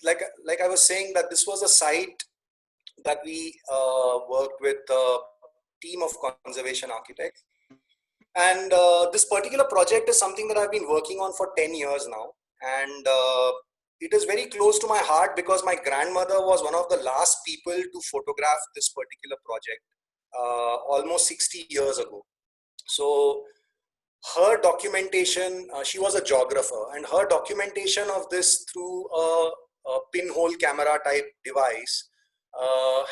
like I was saying, that this was a site that we worked with a team of conservation architects. And this particular project is something that I've been working on for 10 years now. And it is very close to my heart because my grandmother was one of the last people to photograph this particular project almost 60 years ago. So her documentation, she was a geographer, and her documentation of this through a pinhole camera type device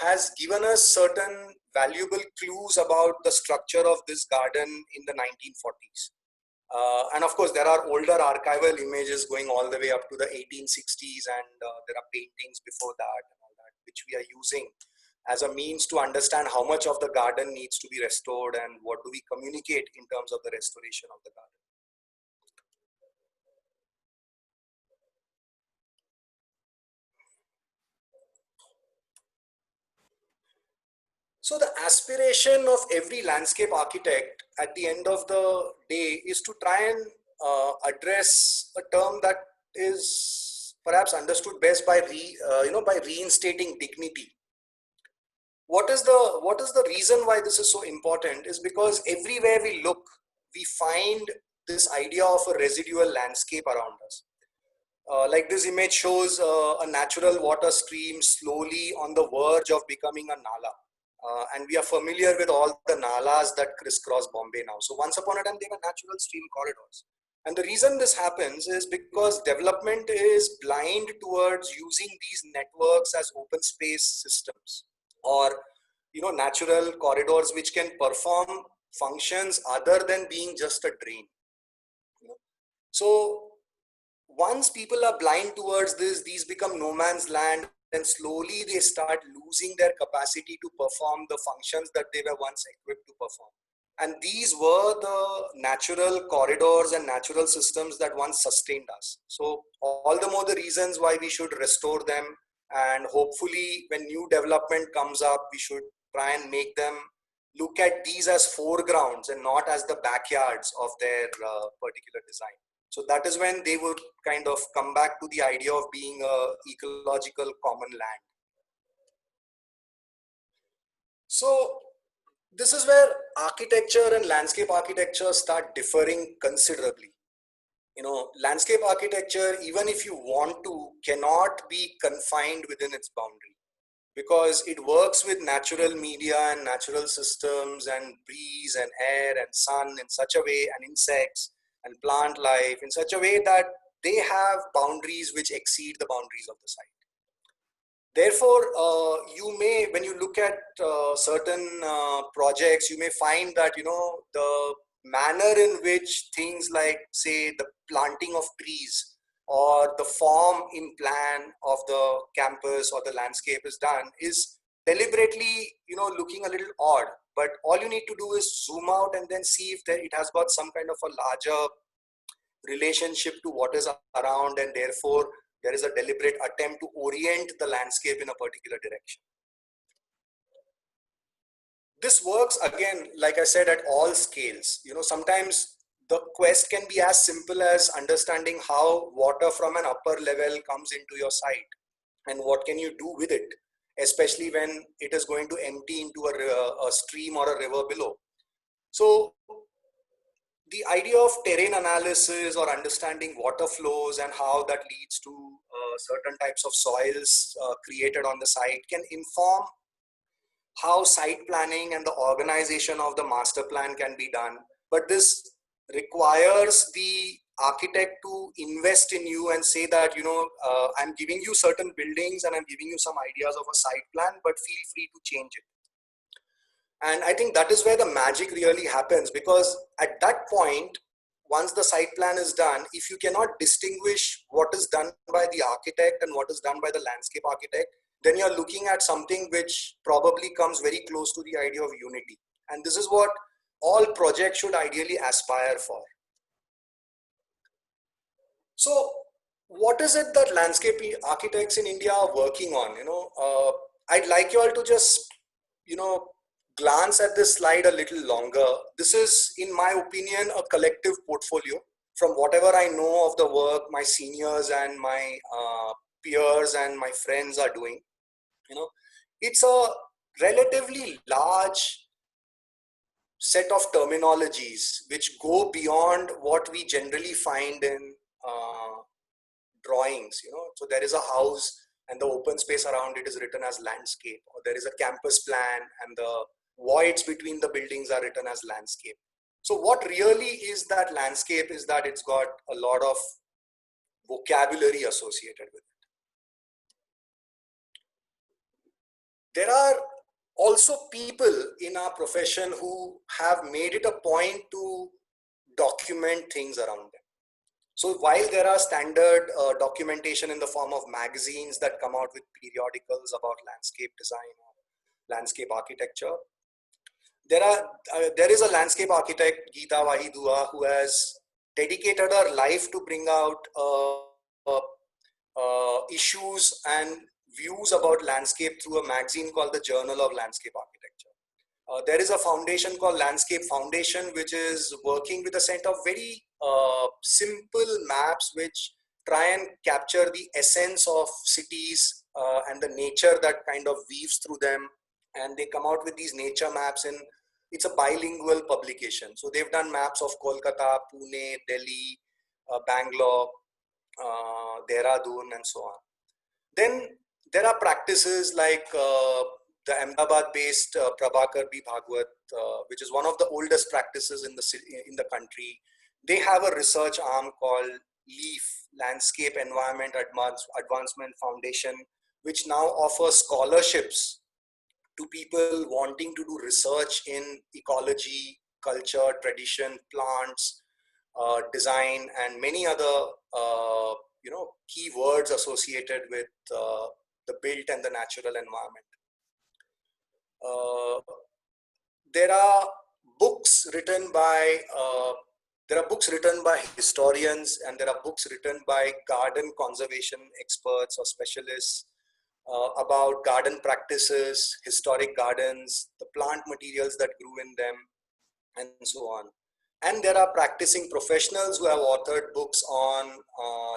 has given us certain valuable clues about the structure of this garden in the 1940s. And of course, there are older archival images going all the way up to the 1860s, and there are paintings before that and all that, which we are using as a means to understand how much of the garden needs to be restored and what do we communicate in terms of the restoration of the garden. So the aspiration of every landscape architect at the end of the day is to try and address a term that is perhaps understood best by by reinstating dignity. What is the reason why this is so important is because everywhere we look, we find this idea of a residual landscape around us. Like this image shows a natural water stream slowly on the verge of becoming a nala. And we are familiar with all the nalas that crisscross Bombay now. So once upon a time, they were natural stream corridors. And the reason this happens is because development is blind towards using these networks as open space systems, or natural corridors which can perform functions other than being just a drain. So once people are blind towards this, these become no man's land, and slowly they start losing their capacity to perform the functions that they were once equipped to perform. And these were the natural corridors and natural systems that once sustained us. So all the more the reasons why we should restore them, and hopefully when new development comes up, we should try and make them look at these as foregrounds and not as the backyards of their particular design. So that is when they would kind of come back to the idea of being a ecological common land. So this is where architecture and landscape architecture start differing considerably. Landscape architecture, even if you want to, cannot be confined within its boundary, because it works with natural media and natural systems and breeze and air and sun in such a way, and insects and plant life in such a way that they have boundaries which exceed the boundaries of the site. Therefore, you may, when you look at certain projects, you may find that, the manner in which things like, say, the planting of trees or the form in plan of the campus or the landscape is done is deliberately, looking a little odd. But all you need to do is zoom out and then see if it has got some kind of a larger relationship to what is around, and therefore there is a deliberate attempt to orient the landscape in a particular direction. This works, again, like I said, at all scales. Sometimes the quest can be as simple as understanding how water from an upper level comes into your site and what can you do with it, especially when it is going to empty into a stream or a river below. So the idea of terrain analysis or understanding water flows and how that leads to certain types of soils created on the site can inform how site planning and the organization of the master plan can be done. But this requires the architect to invest in you and say that, I'm giving you certain buildings and I'm giving you some ideas of a site plan, but feel free to change it. And I think that is where the magic really happens, because at that point, once the site plan is done, if you cannot distinguish what is done by the architect and what is done by the landscape architect, then you're looking at something which probably comes very close to the idea of unity. And this is what all projects should ideally aspire for. So what is it that landscape architects in India are working on? I'd like you all to just, glance at this slide a little longer. This is, in my opinion, a collective portfolio from whatever I know of the work my seniors and my peers and my friends are doing. You know, it's a relatively large set of terminologies which go beyond what we generally find in drawings. So there is a house and the open space around it is written as landscape, or there is a campus plan and the voids between the buildings are written as landscape. So what really is that landscape is that it's got a lot of vocabulary associated with it. There are also people in our profession who have made it a point to document things around them. So while there are standard documentation in the form of magazines that come out with periodicals about landscape design or landscape architecture, there is a landscape architect, Geeta Wahidua, who has dedicated her life to bring out issues and views about landscape through a magazine called the Journal of Landscape Architecture. There is a foundation called Landscape Foundation, which is working with a set of very simple maps which try and capture the essence of cities and the nature that kind of weaves through them. And they come out with these nature maps, and it's a bilingual publication. So they've done maps of Kolkata, Pune, Delhi, Bangalore, Dehradun, and so on. Then there are practices like the Ahmedabad-based Prabhakar B. Bhagwat, which is one of the oldest practices in the city, in the country. They have a research arm called LEAF, Landscape Environment Advancement Foundation, which now offers scholarships to people wanting to do research in ecology, culture, tradition, plants, design, and many other key words associated with the built and the natural environment. Uh, there are books written by historians, and there are books written by garden conservation experts or specialists about garden practices, historic gardens, the plant materials that grew in them, and so on. And there are practicing professionals who have authored books on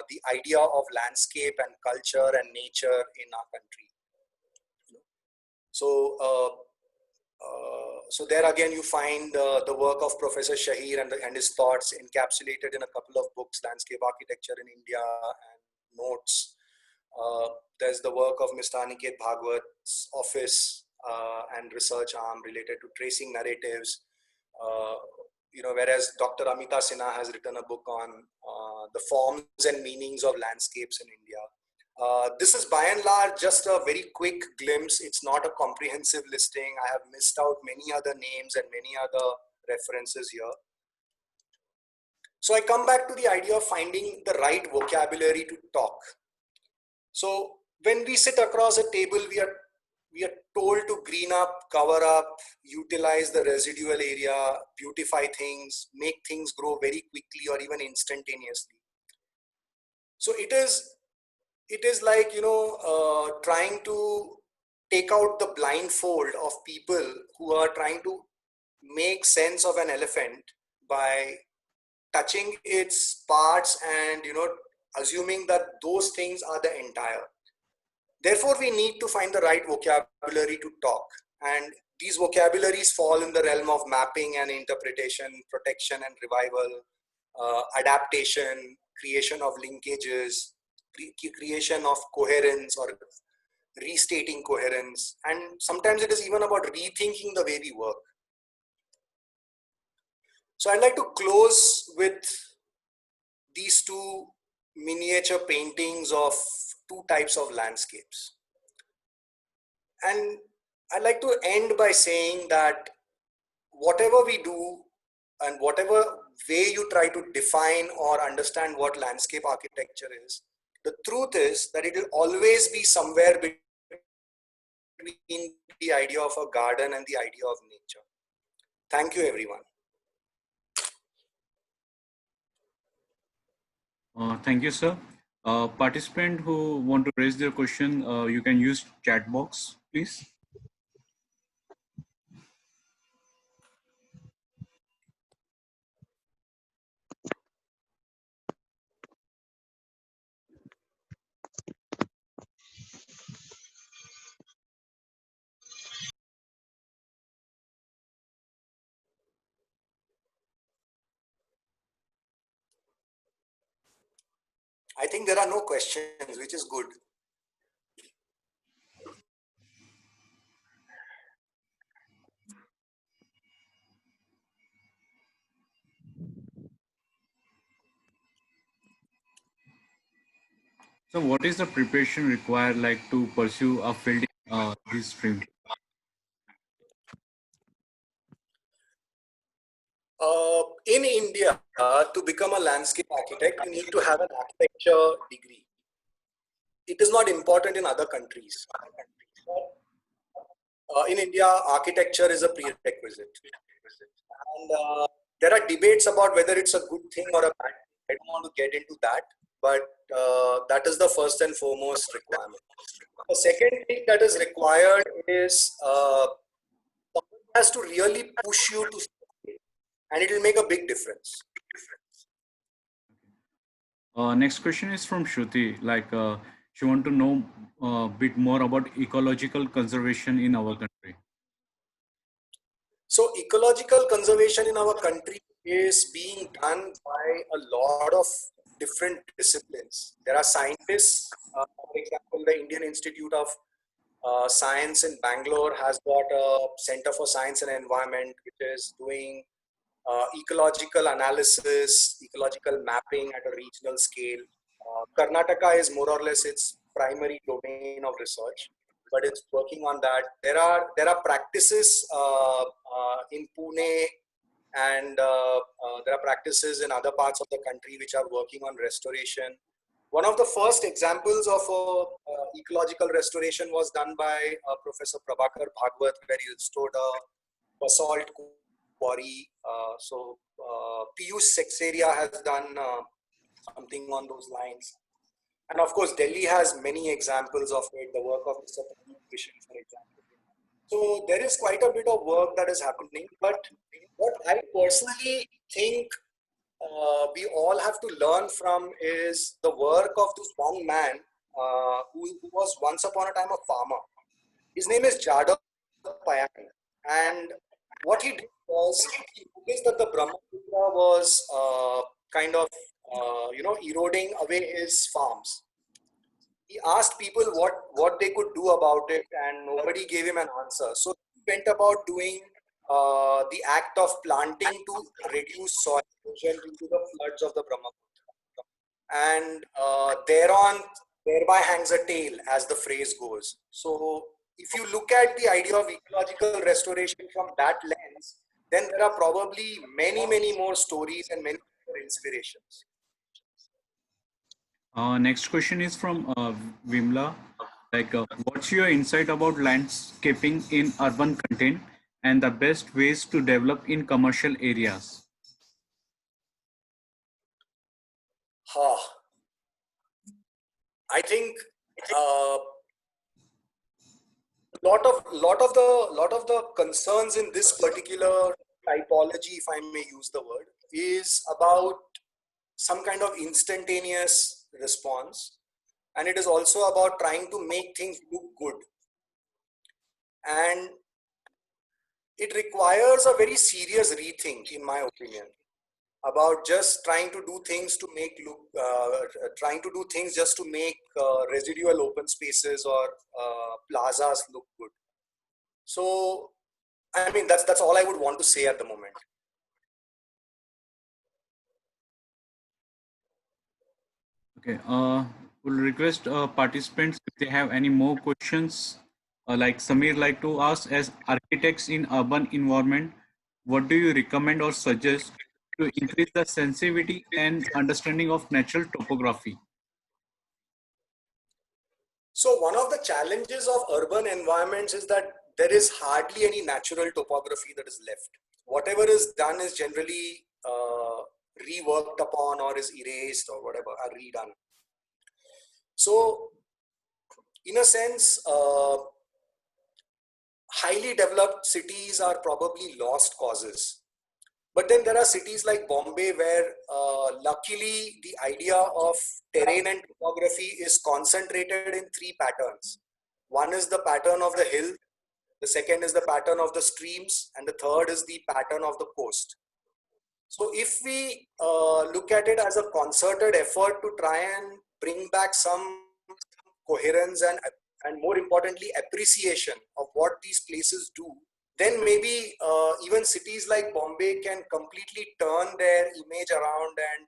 the idea of landscape and culture and nature in our country. So there again you find the work of Professor Shahir and his thoughts encapsulated in a couple of books, Landscape Architecture in India and Notes. There's the work of Mr. Aniket Bhagwat's office and research arm related to tracing narratives. Whereas Dr. Amita Sinha has written a book on the forms and meanings of landscapes in India. This is by and large just a very quick glimpse. It's not a comprehensive listing. I have missed out many other names and many other references here. So I come back to the idea of finding the right vocabulary to talk. So when we sit across a table, we are told to green up, cover up, utilize the residual area, beautify things, make things grow very quickly or even instantaneously. So it is like, trying to take out the blindfold of people who are trying to make sense of an elephant by touching its parts and, assuming that those things are the entire. Therefore, we need to find the right vocabulary to talk. And these vocabularies fall in the realm of mapping and interpretation, protection and revival, adaptation, creation of linkages, creation of coherence or restating coherence. And sometimes it is even about rethinking the way we work. So I'd like to close with these two miniature paintings of two types of landscapes. And I'd like to end by saying that whatever we do and whatever way you try to define or understand what landscape architecture is, the truth is that it will always be somewhere between the idea of a garden and the idea of nature. Thank you, everyone. Thank you, sir. Participant who want to raise their question, you can use chat box, please. I think there are no questions, which is good. So what is the preparation required like to pursue a field in this stream? In India, to become a landscape architect, you need to have an architecture degree. It is not important in other countries. In India, architecture is a prerequisite. And there are debates about whether it's a good thing or a bad thing. I don't want to get into that, but that is the first and foremost requirement. The second thing that is required is someone has to really push you to succeed, and it will make a big difference. Next question is from Shruti. Like she want to know a bit more about ecological conservation in our country. So, ecological conservation in our country is being done by a lot of different disciplines. There are scientists, for example, the Indian Institute of Science in Bangalore has got a Center for Science and Environment, which is doing ecological analysis, ecological mapping at a regional scale. Karnataka is more or less its primary domain of research, but it's working on that. There are practices in Pune, and there are practices in other parts of the country which are working on restoration. One of the first examples of ecological restoration was done by Professor Prabhakar Bhagwat, where he restored a basalt quarry. Piyush Sexeria has done something on those lines. And of course, Delhi has many examples of it, the work of Mr. Pradeep Vishen, for example. So there is quite a bit of work that is happening. But what I personally think we all have to learn from is the work of this one man who was once upon a time a farmer. His name is Jadav Payani. And what he did was he noticed that the Brahmaputra was kind of eroding away his farms. He asked people what they could do about it, and nobody gave him an answer. So he went about doing the act of planting to reduce soil erosion due to the floods of the Brahmaputra, and thereby hangs a tale, as the phrase goes. So if you look at the idea of ecological restoration from that lens, then there are probably many more stories and many more inspirations. Next question is from Vimla. Like, what's your insight about landscaping in urban content and the best ways to develop in commercial areas? Ha, I think uh, lot of the concerns in this particular typology, if I may use the word, is about some kind of instantaneous response, and it is also about trying to make things look good, and it requires a very serious rethink, in my opinion, about just trying to do things to make look trying to do things just to make residual open spaces or plazas look good. So I mean, that's all I would want to say at the moment. Okay. We'll request participants if they have any more questions. Like Samir like to ask, as architects in urban environment, what do you recommend or suggest to increase the sensitivity and understanding of natural topography? So one of the challenges of urban environments is that there is hardly any natural topography that is left. Whatever is done is generally reworked upon or is erased or whatever, are redone. So in a sense, highly developed cities are probably lost causes. But then there are cities like Bombay where luckily the idea of terrain and topography is concentrated in three patterns. One is the pattern of the hill, the second is the pattern of the streams, and the third is the pattern of the coast. So if we look at it as a concerted effort to try and bring back some coherence and more importantly appreciation of what these places do, then maybe even cities like Bombay can completely turn their image around, and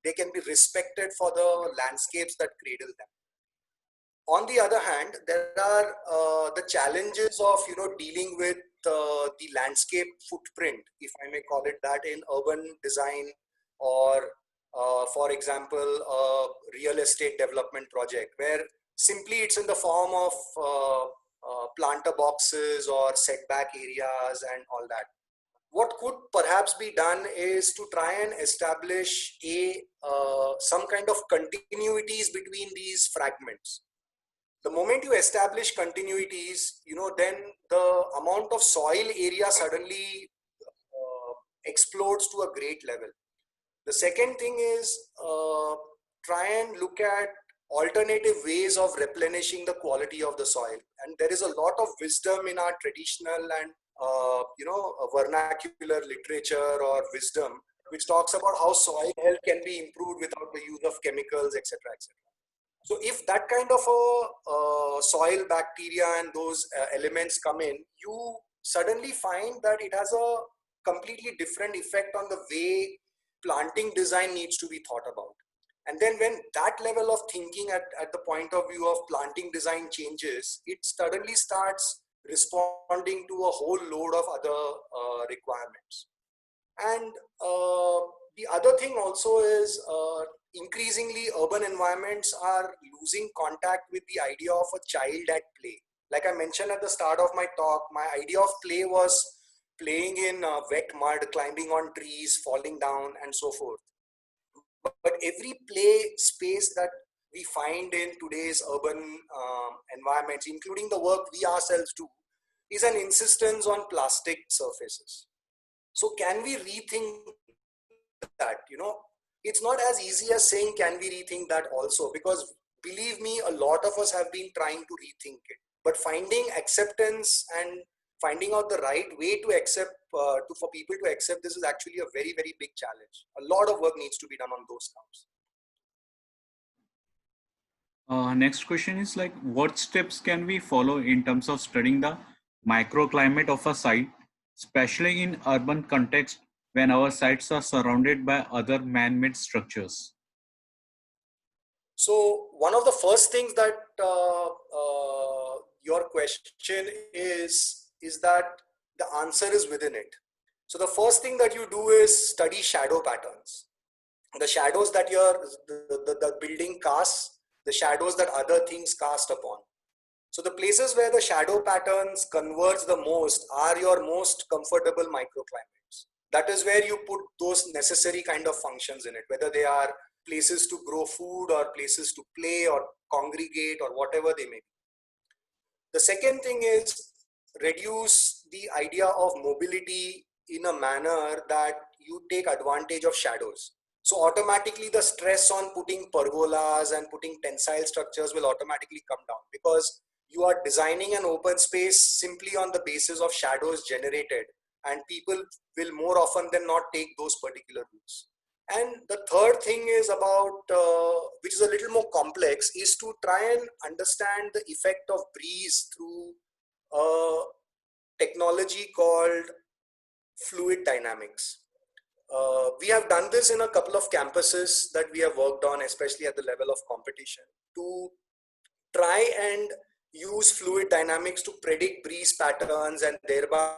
they can be respected for the landscapes that cradle them. On the other hand, there are the challenges of dealing with the landscape footprint, if I may call it that, in urban design, or for example a real estate development project where simply it's in the form of planter boxes or setback areas and all that. What could perhaps be done is to try and establish a some kind of continuities between these fragments. The moment you establish continuities, then the amount of soil area suddenly explodes to a great level. The second thing is, try and look at alternative ways of replenishing the quality of the soil. And there is a lot of wisdom in our traditional and vernacular literature or wisdom which talks about how soil health can be improved without the use of chemicals, etc., etc. So if that kind of a soil bacteria and those elements come in, you suddenly find that it has a completely different effect on the way planting design needs to be thought about. And then when that level of thinking at the point of view of planting design changes, it suddenly starts responding to a whole load of other requirements. And the other thing also is, increasingly urban environments are losing contact with the idea of a child at play. Like I mentioned at the start of my talk, my idea of play was playing in wet mud, climbing on trees, falling down, and so forth. But every play space that we find in today's urban environments, including the work we ourselves do, is an insistence on plastic surfaces. So can we rethink that? It's not as easy as saying can we rethink that also, because believe me, a lot of us have been trying to rethink it, but finding acceptance and finding out the right way to accept, for people to accept this, is actually a very, very big challenge. A lot of work needs to be done on those counts. Next question is like, what steps can we follow in terms of studying the microclimate of a site, especially in urban context when our sites are surrounded by other man-made structures? So one of the first things that your question is that the answer is within it. So the first thing that you do is study shadow patterns, the shadows that the building casts, the shadows that other things cast upon. So the places where the shadow patterns converge the most are your most comfortable microclimates. That is where you put those necessary kind of functions in it, whether they are places to grow food or places to play or congregate or whatever they may be. The second thing is, reduce the idea of mobility in a manner that you take advantage of shadows. So automatically the stress on putting pergolas and putting tensile structures will automatically come down, because you are designing an open space simply on the basis of shadows generated, and people will more often than not take those particular routes. And the third thing is about, which is a little more complex, is to try and understand the effect of breeze through a technology called fluid dynamics. We have done this in a couple of campuses that we have worked on, especially at the level of competition, to try and use fluid dynamics to predict breeze patterns and thereby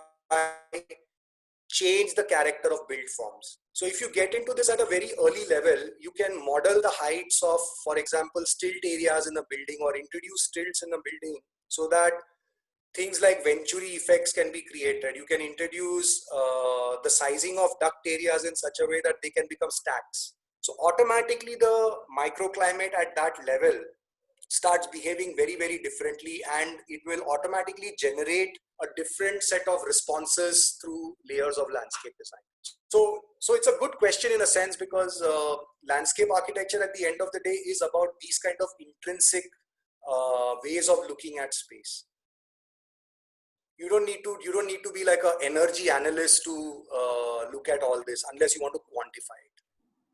change the character of build forms. So if you get into this at a very early level, you can model the heights of, for example, stilt areas in a building, or introduce stilts in a building, so that things like venturi effects can be created. You can introduce the sizing of duct areas in such a way that they can become stacks. So automatically the microclimate at that level starts behaving very, very differently, and it will automatically generate a different set of responses through layers of landscape design. So it's a good question in a sense, because landscape architecture at the end of the day is about these kind of intrinsic ways of looking at space. You don't need to be like an energy analyst to look at all this unless you want to quantify it.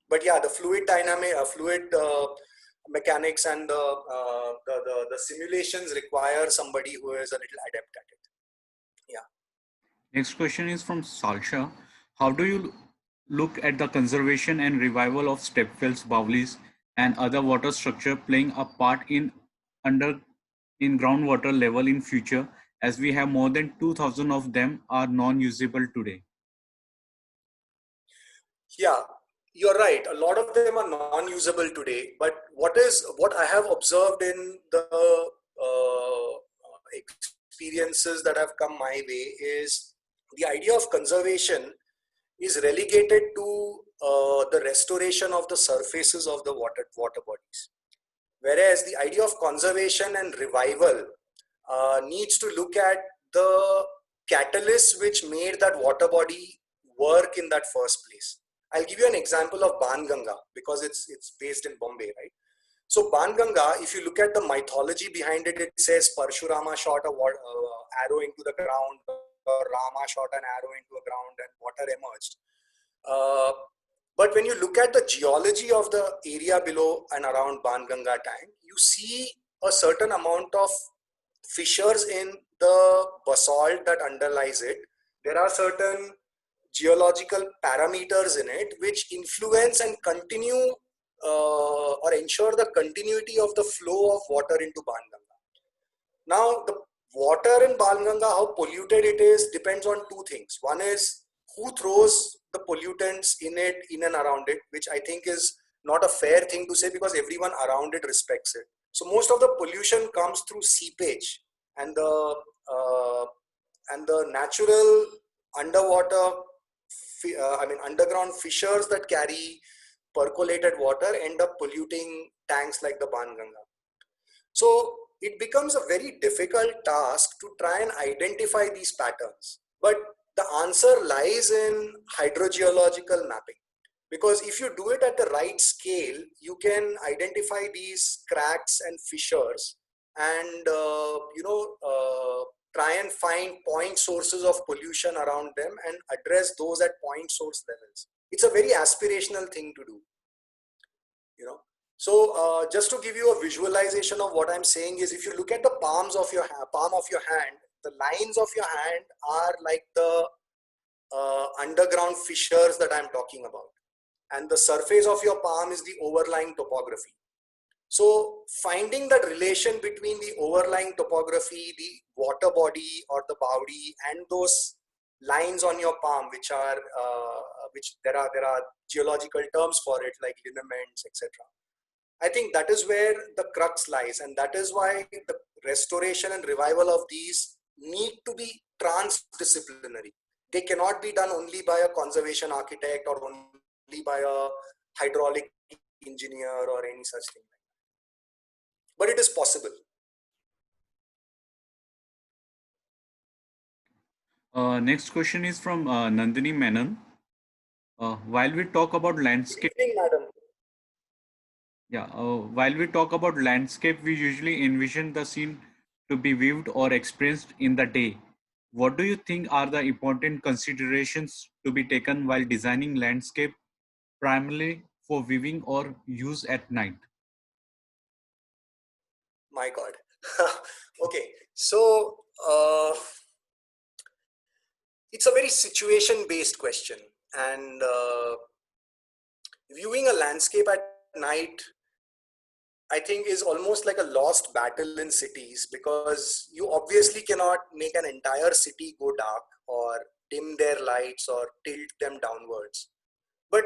But yeah, the fluid dynamic, fluid mechanics, and the simulations require somebody who is a little adept at it. Yeah. Next question is from Salsha. How do you look at the conservation and revival of stepwells, bowlies, and other water structure playing a part under in groundwater level in future, as we have more than 2,000 of them are non-usable today? Yeah, you're right. A lot of them are non-usable today. But what I have observed in the experiences that have come my way is the idea of conservation is relegated to the restoration of the surfaces of the water bodies. Whereas the idea of conservation and revival needs to look at the catalysts which made that water body work in that first place. I'll give you an example of Banganga because it's based in Bombay, right? So Banganga, if you look at the mythology behind it, it says Parshurama shot a arrow into the ground, or Rama shot an arrow into the ground, and water emerged. Uh, but when you look at the geology of the area below and around Banganga tank, you see a certain amount of fissures in the basalt that underlies it. There are certain geological parameters in it which influence and continue or ensure the continuity of the flow of water into Banganga. Now, the water in Banganga, how polluted it is, depends on two things. One is who throws the pollutants in it, in and around it, which I think is not a fair thing to say because everyone around it respects it. So most of the pollution comes through seepage and uh, the natural underwater, underground fissures that carry percolated water end up polluting tanks like the Banganga. So it becomes a very difficult task to try and identify these patterns. But the answer lies in hydrogeological mapping. Because if you do it at the right scale, you can identify these cracks and fissures and, try and find point sources of pollution around them and address those at point source levels. It's a very aspirational thing to do, you know. So just to give you a visualization of what I'm saying is, if you look at the palm of your hand, the lines of your hand are like the underground fissures that I'm talking about, and the surface of your palm is the overlying topography. So finding that relation between the overlying topography, the water body or the body, and those lines on your palm, which there are geological terms for it like lineaments, etc. I think that is where the crux lies, and that is why the restoration and revival of these need to be transdisciplinary. They cannot be done only by a conservation architect or only by a hydraulic engineer or any such thing. But it is possible. Next question is from Nandini Menon. While we talk about Good landscape, evening, madam. while we talk about landscape, we usually envision the scene to be viewed or experienced in the day. What do you think are the important considerations to be taken while designing landscape primarily for viewing or use at night? My God. Okay, so it's a very situation-based question, and viewing a landscape at night, I think, is almost like a lost battle in cities because you obviously cannot make an entire city go dark or dim their lights or tilt them downwards. But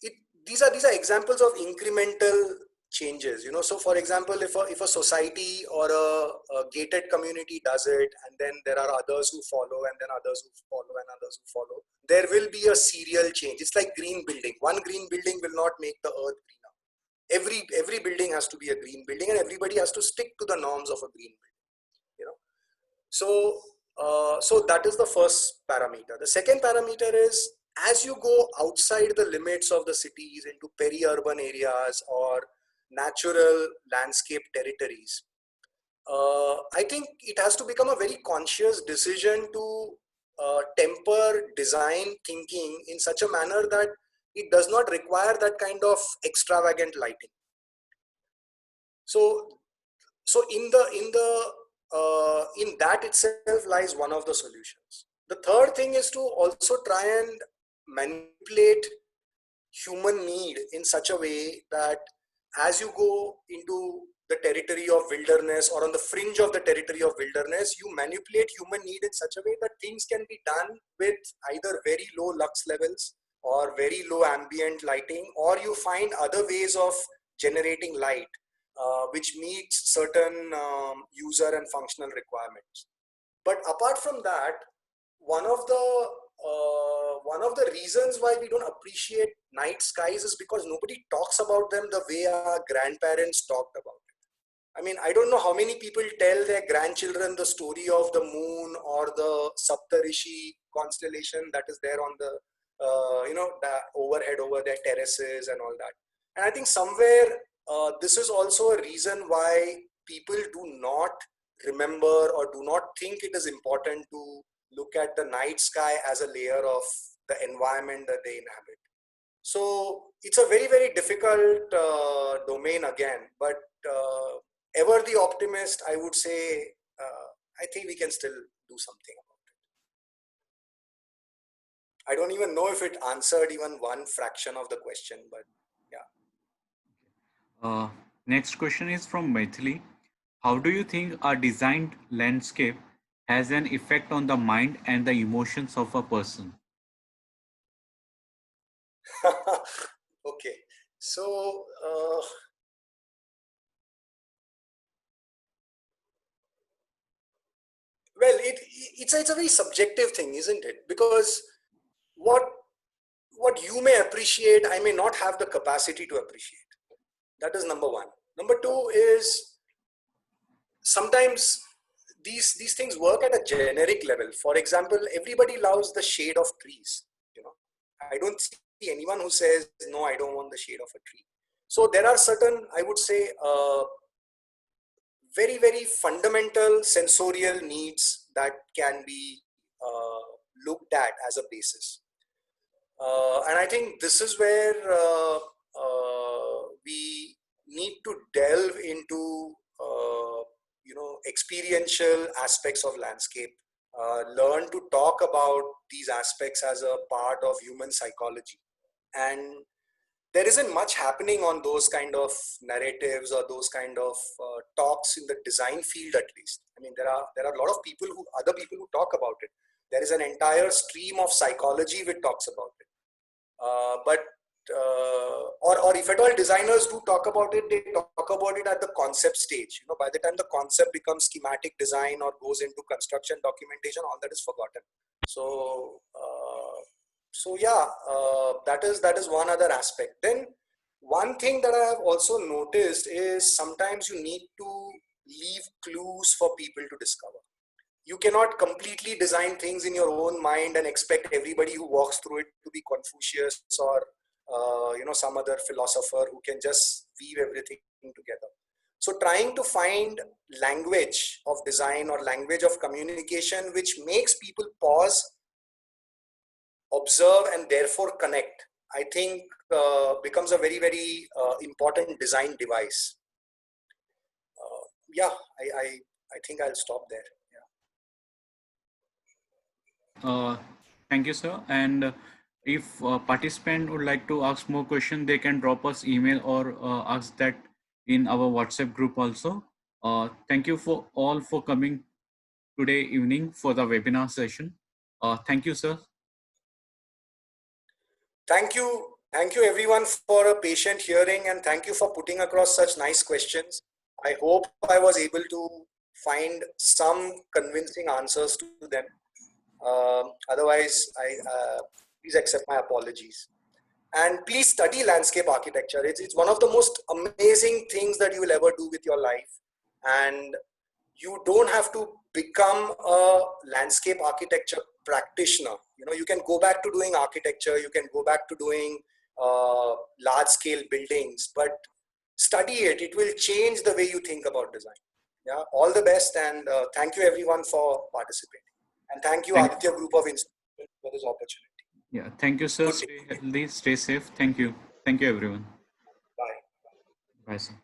it, these are examples of incremental changes. So for example, if a society or a gated community does it, and then there are others who follow, and then others who follow, and others who follow, there will be a serial change. It's like green building. One green building will not make the earth greener. Every building has to be a green building, and everybody has to stick to the norms of a green building, so so that is the first parameter. The second parameter is, as you go outside the limits of the cities into peri-urban areas or natural landscape territories, I think it has to become a very conscious decision to temper design thinking in such a manner that it does not require that kind of extravagant lighting. So, in that itself lies one of the solutions. The third thing is to also try and manipulate human need in such a way that as you go into the territory of wilderness or on the fringe of the territory of wilderness, you manipulate human need in such a way that things can be done with either very low lux levels or very low ambient lighting, or you find other ways of generating light which meets certain user and functional requirements. But apart from that, one of the reasons why we don't appreciate night skies is because nobody talks about them the way our grandparents talked about it. I mean, I don't know how many people tell their grandchildren the story of the moon or the Saptarishi constellation that is there on the the overhead over their terraces and all that. And I think somewhere this is also a reason why people do not remember or do not think it is important to look at the night sky as a layer of the environment that they inhabit. So it's a very, very difficult domain again, but ever the optimist, I would say, I think we can still do something about it. I don't even know if it answered even one fraction of the question, but yeah. Uh, Next question is from Maithili. How do you think a designed landscape has an effect on the mind and the emotions of a person? Okay. So, well, it's a very subjective thing, isn't it? Because what what you may appreciate, I may not have the capacity to appreciate. That is number one. Number two is sometimes these things work at a generic level. For example, everybody loves the shade of trees. You know, I don't see anyone who says no, I don't want the shade of a tree. So there are certain, I would say, very, very fundamental sensorial needs that can be looked at as a basis. And I think this is where we need to delve into, experiential aspects of landscape. Learn to talk about these aspects as a part of human psychology. And there isn't much happening on those kind of narratives or those kind of talks in the design field, at least. I mean, there are a lot of other people who talk about it. There is an entire stream of psychology which talks about it. But or if at all designers do talk about it, they talk about it at the concept stage. You know, by the time the concept becomes schematic design or goes into construction documentation, all that is forgotten. So yeah, that is one other aspect. Then one thing that I have also noticed is sometimes you need to leave clues for people to discover. You cannot completely design things in your own mind and expect everybody who walks through it to be Confucius or some other philosopher who can just weave everything together. So trying to find language of design or language of communication which makes people pause, observe, and therefore connect, I think becomes a very, very important design device. Yeah, I think I'll stop there. Uh, Thank you, sir. And if participant would like to ask more question, they can drop us email or ask that in our WhatsApp group also. Thank you for all for coming today evening for the webinar session. Thank you, sir. Thank you everyone for a patient hearing, and thank you for putting across such nice questions. I hope I was able to find some convincing answers to them. Otherwise, please accept my apologies. And please study landscape architecture. It's one of the most amazing things that you will ever do with your life. And you don't have to become a landscape architecture practitioner. You know, you can go back to doing architecture, you can go back to doing large scale buildings, but study it. It will change the way you think about design. Yeah, all the best, and thank you everyone for participating. And thank you, Thank, Aditya Group of Institutions, for this opportunity. yeah, thank you, sir. Good day. Stay healthy, stay safe. Thank you. Thank you, everyone. Bye. Bye, sir.